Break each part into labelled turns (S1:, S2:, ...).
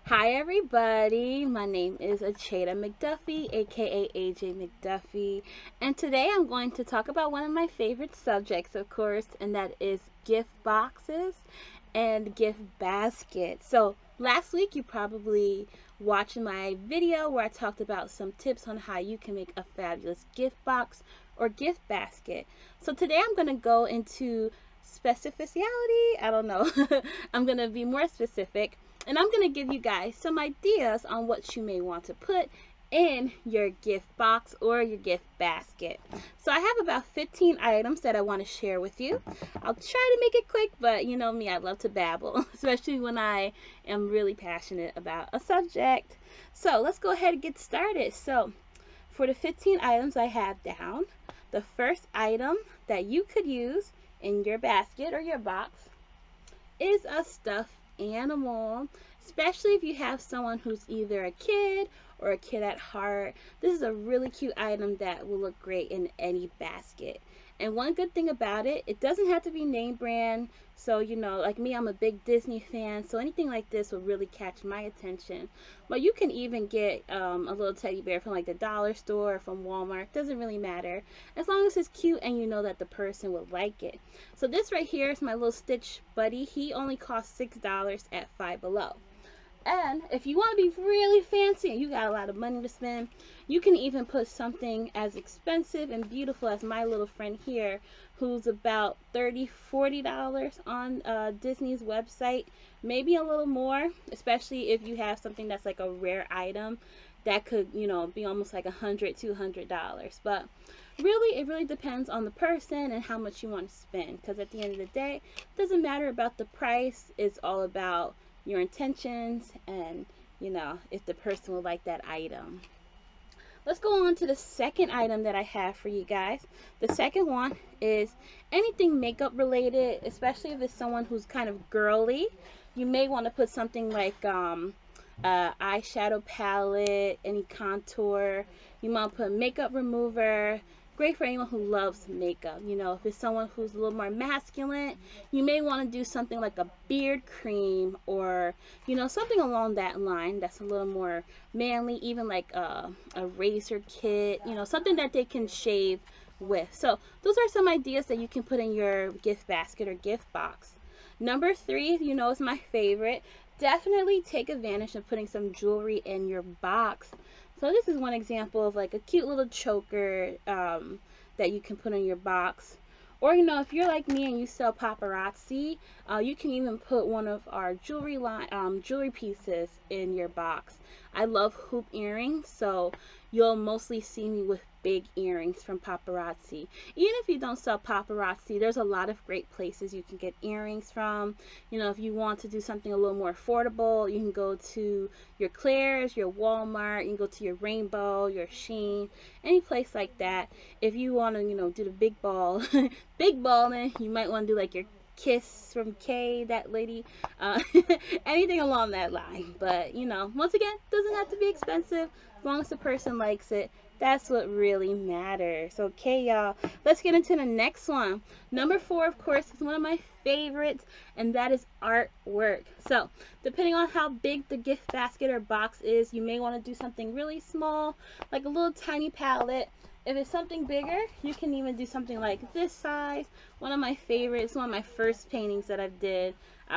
S1: Hi everybody, my name is Acheta McDuffie, aka AJ McDuffie, and today I'm going to talk about one of my favorite subjects, of course, and that is gift boxes and gift baskets. So last week you probably watched my video where I talked about some tips on how you can make a fabulous gift box or gift basket. So today I'm going to go into specificity. I don't know. I'm going to be more specific, and I'm going to give you guys some ideas on what you may want to put in your gift box or your gift basket. So I have about 15 items that I want to share with you. I'll try to make it quick, but you know me, I love to babble, especially when I am really passionate about a subject. So let's go ahead and get started. So for the 15 items I have down, the first item that you could use in your basket or your box is a stuffed animal, especially if you have someone who's either a kid or a kid at heart. This is a really cute item that will look great in any basket. And one good thing about it, it doesn't have to be name brand. So, you know, like me, I'm a big Disney fan, so anything like this will really catch my attention. But you can even get a little teddy bear from like the dollar store or from Walmart. Doesn't really matter, as long as it's cute and you know that the person will like it. So this right here is my little Stitch buddy. He only costs $6 at Five Below. And if you want to be really fancy and you got a lot of money to spend, you can even put something as expensive and beautiful as my little friend here, who's about $30–40 on Disney's website, maybe a little more, especially if you have something that's like a rare item that could, you know, be almost like $100–200. But really, it really depends on the person and how much you want to spend, because at the end of the day, it doesn't matter about the price. It's all about your intentions and, you know, if the person will like that item. Let's go on to the second item that I have for you guys. The second one is anything makeup related, especially if it's someone who's kind of girly. You may want to put something like eyeshadow palette, any contour. You might put makeup remover. Great for anyone who loves makeup. You know, if it's someone who's a little more masculine, you may want to do something like a beard cream, or, you know, something along that line that's a little more manly, even like a razor kit, you know, something that they can shave with. So those are some ideas that you can put in your gift basket or gift box. Number 3, you know, is my favorite. Definitely take advantage of putting some jewelry in your box. So this is one example of like a cute little choker that you can put in your box. Or, you know, if you're like me and you sell paparazzi, you can even put one of our jewelry pieces in your box. I love hoop earrings, so you'll mostly see me with big earrings from paparazzi. Even if you don't sell paparazzi, there's a lot of great places you can get earrings from. You know, if you want to do something a little more affordable, you can go to your Claire's, your Walmart, you can go to your Rainbow, your Sheen, any place like that. If you want to, you know, do the big ball, big balling, you might want to do like your Kiss from Kay, that lady, anything along that line. But, you know, once again, doesn't have to be expensive, as long as the person likes it. That's what really matters. Okay, y'all, let's get into the next one. Number 4, of course, is one of my favorites, and that is artwork. So depending on how big the gift basket or box is, you may want to do something really small, like a little tiny palette. If it's something bigger, you can even do something like this size. One of my favorites, one of my first paintings that I did,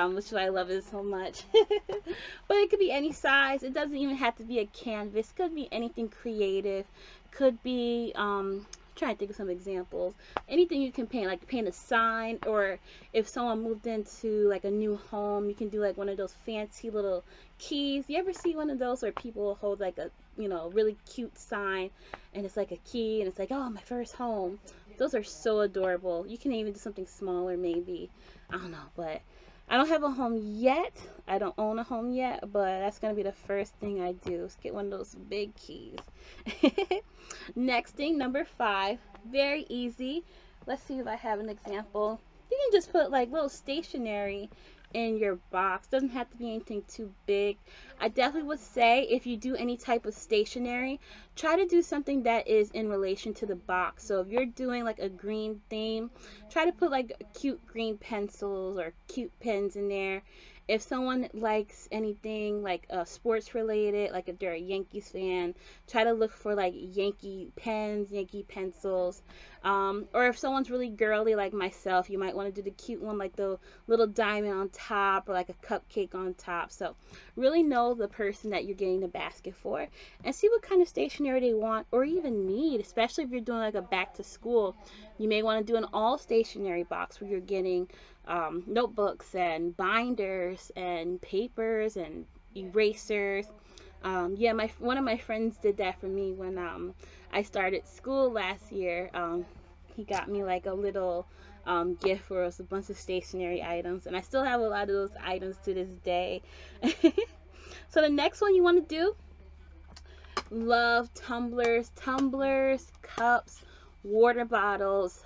S1: which is why I love it so much. But it could be any size. It doesn't even have to be a canvas. It could be anything creative. Could be, I'm trying to think of some examples. Anything you can paint, like paint a sign, or if someone moved into like a new home, you can do like one of those fancy little keys. You ever see one of those where people hold like a, you know, really cute sign, and it's like a key, and it's like, oh, my first home. Those are so adorable. You can even do something smaller, maybe. I don't know, but I don't have a home yet. I don't own a home yet, but that's going to be the first thing I do, is get one of those big keys. Next thing, number 5, very easy. Let's see if I have an example. You can just put like little stationery in your box. Doesn't have to be anything too big. I definitely would say if you do any type of stationery, try to do something that is in relation to the box. So if you're doing like a green theme, try to put like cute green pencils or cute pens in there. If someone likes anything like sports related, like if they're a Yankees fan, try to look for like Yankee pens, Yankee pencils. Or if someone's really girly like myself, you might want to do the cute one like the little diamond on top or like a cupcake on top. So really know the person that you're getting the basket for and see what kind of stationery they want or even need, especially if you're doing like a back to school. You may want to do an all stationery box where you're getting notebooks and binders and papers and erasers. Yeah, one of my friends did that for me when I started school last year. He got me like a little gift where it was a bunch of stationery items, and I still have a lot of those items to this day. So the next one you want to do, love tumblers, cups, water bottles,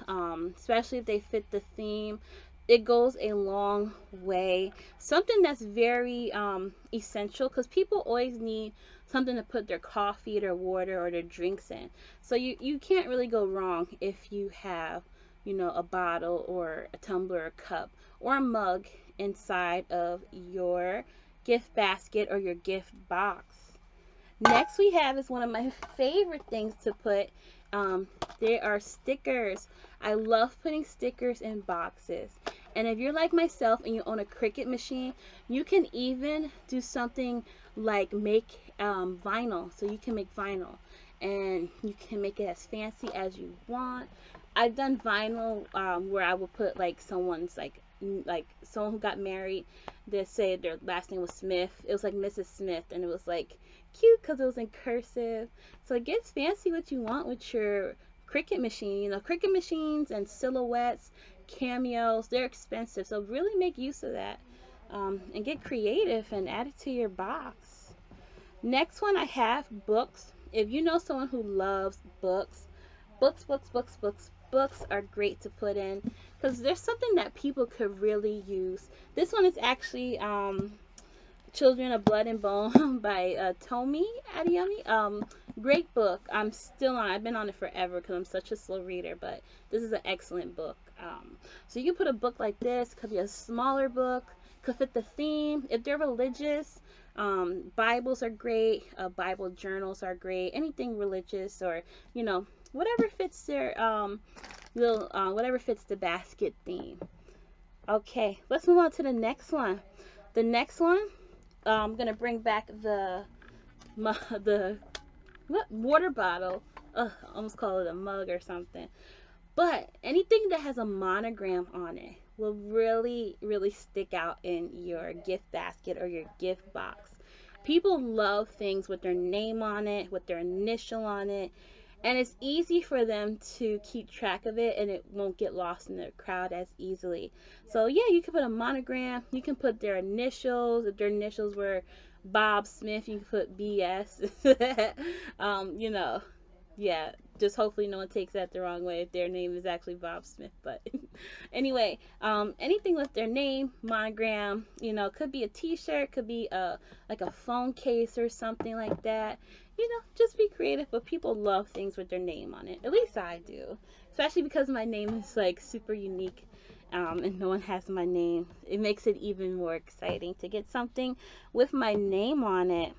S1: especially if they fit the theme. It goes a long way. Something that's very essential, because people always need something to put their coffee, their water, or their drinks in. So you can't really go wrong if you have, you know, a bottle or a tumbler or cup or a mug inside of your gift basket or your gift box. Next we have is one of my favorite things to put. There are stickers. I love putting stickers in boxes. And if you're like myself and you own a Cricut machine, you can even do something like make vinyl. So you can make vinyl and you can make it as fancy as you want. I've done vinyl where I will put like someone's like someone who got married. They say their last name was Smith. It was like Mrs. Smith, and it was like cute because it was in cursive. So it gets fancy what you want with your Cricut machine. You know, Cricut machines and silhouettes, cameos, they're expensive. So really make use of that and get creative and add it to your box. Next one I have, books. If you know someone who loves books, books are great to put in because there's something that people could really use. This one is actually Children of Blood and Bone by Tomi Adeyemi. Great book. I've been on it forever because I'm such a slow reader, but this is an excellent book. So you can put a book like this. Could be a smaller book, could fit the theme. If they're religious, Bibles are great. Bible journals are great. Anything religious, or you know, whatever fits their whatever fits the basket theme. Okay, let's move on to the next one. The next one, I'm gonna bring back the water bottle. I almost call it a mug or something. But anything that has a monogram on it will really, really stick out in your gift basket or your gift box. People love things with their name on it, with their initial on it, and it's easy for them to keep track of it and it won't get lost in the crowd as easily. So yeah, you can put a monogram, you can put their initials. If their initials were Bob Smith, you can put BS. You know, yeah, just hopefully no one takes that the wrong way if their name is actually Bob Smith. But anyway, anything with their name, monogram, you know, could be a t-shirt, could be like a phone case or something like that. You know, just be creative, but people love things with their name on it. At least I do, especially because my name is like super unique, and no one has my name. It makes it even more exciting to get something with my name on it.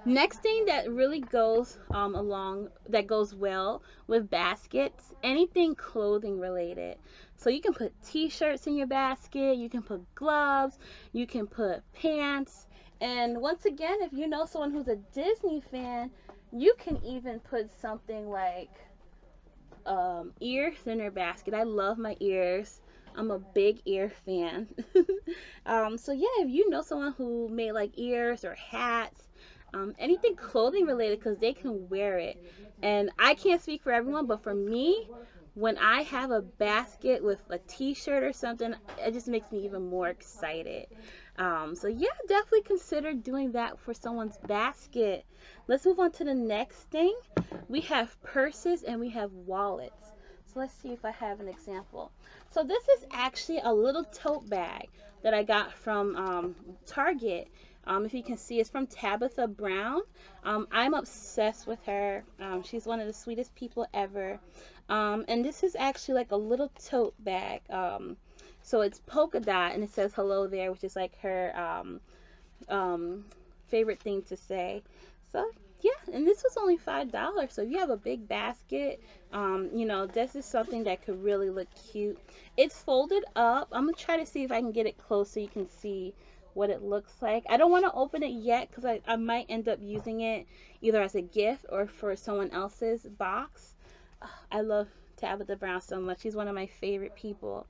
S1: Next thing that really goes that goes well with baskets, anything clothing related. So you can put t-shirts in your basket, you can put gloves, you can put pants. And once again, if you know someone who's a Disney fan, you can even put something like ears in their basket. I love my ears. I'm a big ear fan. So yeah, if you know someone who made like ears or hats, anything clothing related, because they can wear it. And I can't speak for everyone, but for me, when I have a basket with a t-shirt or something, it just makes me even more excited. So yeah, definitely consider doing that for someone's basket. Let's move on to the next thing. We have purses and we have wallets. So let's see if I have an example. So this is actually a little tote bag that I got from Target. If you can see, it's from Tabitha Brown. I'm obsessed with her. She's one of the sweetest people ever. And this is actually like a little tote bag. So it's polka dot, and it says hello there, which is like her um, favorite thing to say. So yeah, and this was only $5. So if you have a big basket, you know, this is something that could really look cute. It's folded up. I'm gonna try to see if I can get it close so you can see what it looks like. I don't want to open it yet because I might end up using it either as a gift or for someone else's box. I love Tabitha Brown so much. She's one of my favorite people.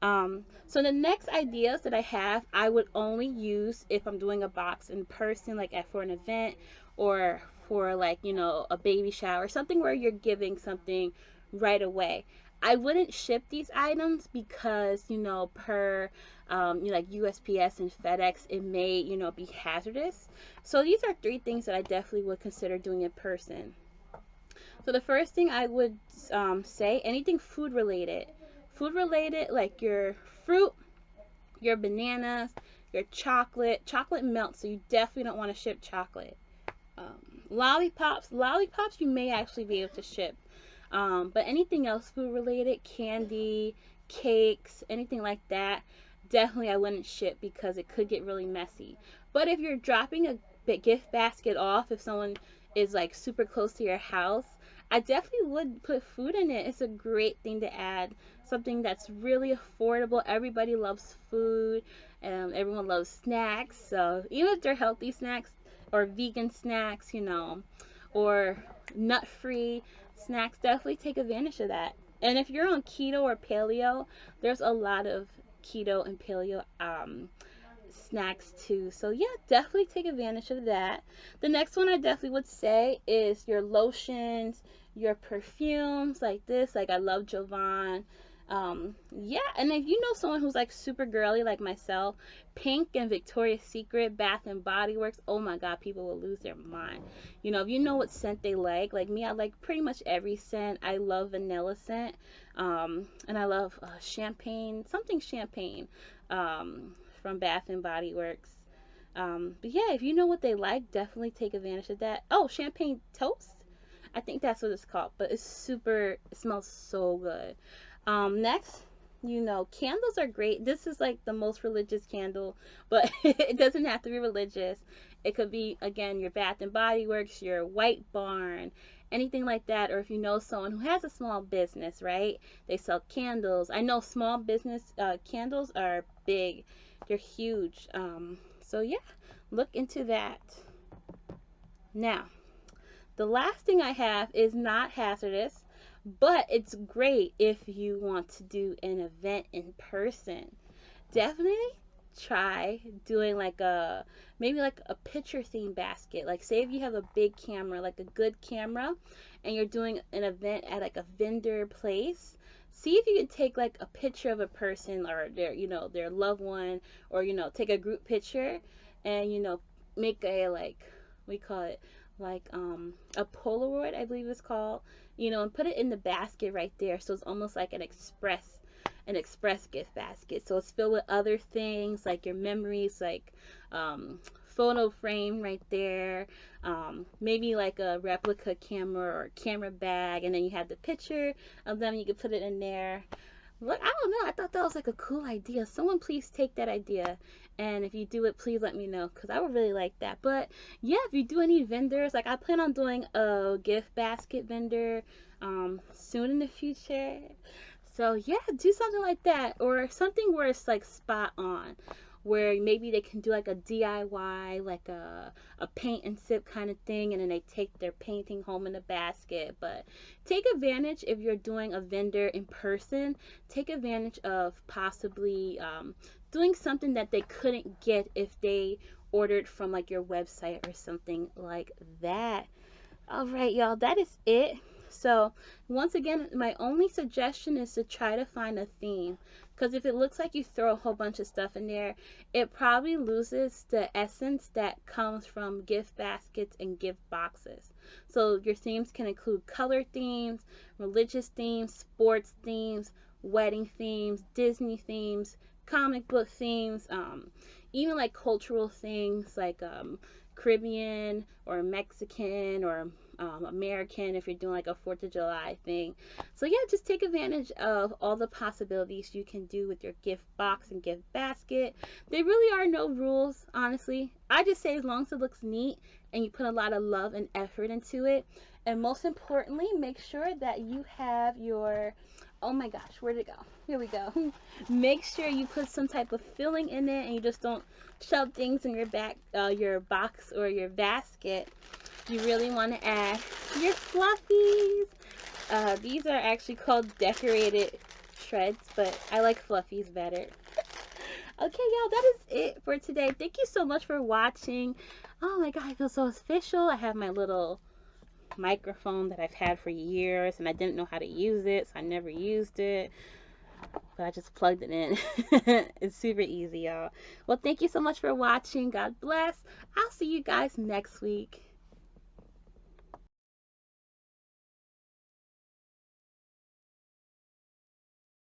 S1: So the next ideas that I have, I would only use if I'm doing a box in person, like for an event or for like, you know, a baby shower, something where you're giving something right away. I wouldn't ship these items because, you know, per you know, like USPS and FedEx, it may, you know, be hazardous. So these are three things that I definitely would consider doing in person. So the first thing I would say, anything food related. Food related, like your fruit, your bananas, your chocolate. Chocolate melts, so you definitely don't want to ship chocolate. Lollipops you may actually be able to ship. But anything else food related, candy, cakes, anything like that, definitely I wouldn't ship because it could get really messy. But if you're dropping a gift basket off, if someone is like super close to your house, I definitely would put food in it. It's a great thing to add. Something that's really affordable. Everybody loves food. Everyone loves snacks. So even if they're healthy snacks or vegan snacks, you know, or nut-free snacks, definitely take advantage of that. And if you're on keto or paleo, there's a lot of keto and paleo snacks too. So yeah, definitely take advantage of that. The next one I definitely would say is your lotions, your perfumes like this. Like I love Jovan. Yeah, and if you know someone who's like super girly like myself, Pink and Victoria's Secret, Bath and Body Works, oh my god, people will lose their mind. You know, if you know what scent they like me, I like pretty much every scent. I love vanilla scent, and I love champagne, something champagne, from Bath and Body Works. But yeah, if you know what they like, definitely take advantage of that. Oh, champagne toast, I think that's what it's called, but it's super, it smells so good. Next, you know, candles are great. This is like the most religious candle, but it doesn't have to be religious. It could be, again, your Bath and Body Works, your White Barn, anything like that. Or if you know someone who has a small business, right? They sell candles. I know small business candles are big. They're huge. So yeah, look into that. Now, the last thing I have is not hazardous, but it's great if you want to do an event in person. Definitely try doing like a, maybe like a picture theme basket. Like say if you have a big camera, like a good camera, and you're doing an event at like a vendor place, see if you can take like a picture of a person or their, you know, their loved one, or you know, take a group picture and you know, make a, like, we call it like a Polaroid, I believe it's called, you know, and put it in the basket right there, so it's almost like an express gift basket. So it's filled with other things like your memories, like photo frame right there, maybe like a replica camera or camera bag, and then you have the picture of them, you can put it in there. Look, I don't know, I thought that was like a cool idea. Someone please take that idea, and if you do it, please let me know, because I would really like that. But yeah, if you do any vendors, like I plan on doing a gift basket vendor soon in the future. So yeah, do something like that, or something where it's like spot on, where maybe they can do like a DIY, like a paint and sip kind of thing, and then they take their painting home in a basket. But take advantage, if you're doing a vendor in person, take advantage of possibly doing something that they couldn't get if they ordered from like your website or something like that. All right, y'all, that is it. So once again, my only suggestion is to try to find a theme, because if it looks like you throw a whole bunch of stuff in there, it probably loses the essence that comes from gift baskets and gift boxes. So your themes can include color themes, religious themes, sports themes, wedding themes, Disney themes, comic book themes, even like cultural things like Caribbean or Mexican or American, if you're doing like a 4th of July thing. So yeah, just take advantage of all the possibilities you can do with your gift box and gift basket. There really are no rules, honestly. I just say as long as it looks neat and you put a lot of love and effort into it. And most importantly, make sure that you have your, oh my gosh, where'd it go? Here we go. Make sure you put some type of filling in it and you just don't shove things in your box or your basket. You really want to add your fluffies. These are actually called decorated shreds, but I like fluffies better. Okay, y'all, that is it for today. Thank you so much for watching. Oh my god, I feel so official. I have my little microphone that I've had for years, and I didn't know how to use it, so I never used it. But I just plugged it in. It's super easy, y'all. Well, thank you so much for watching. God bless. I'll see you guys next week.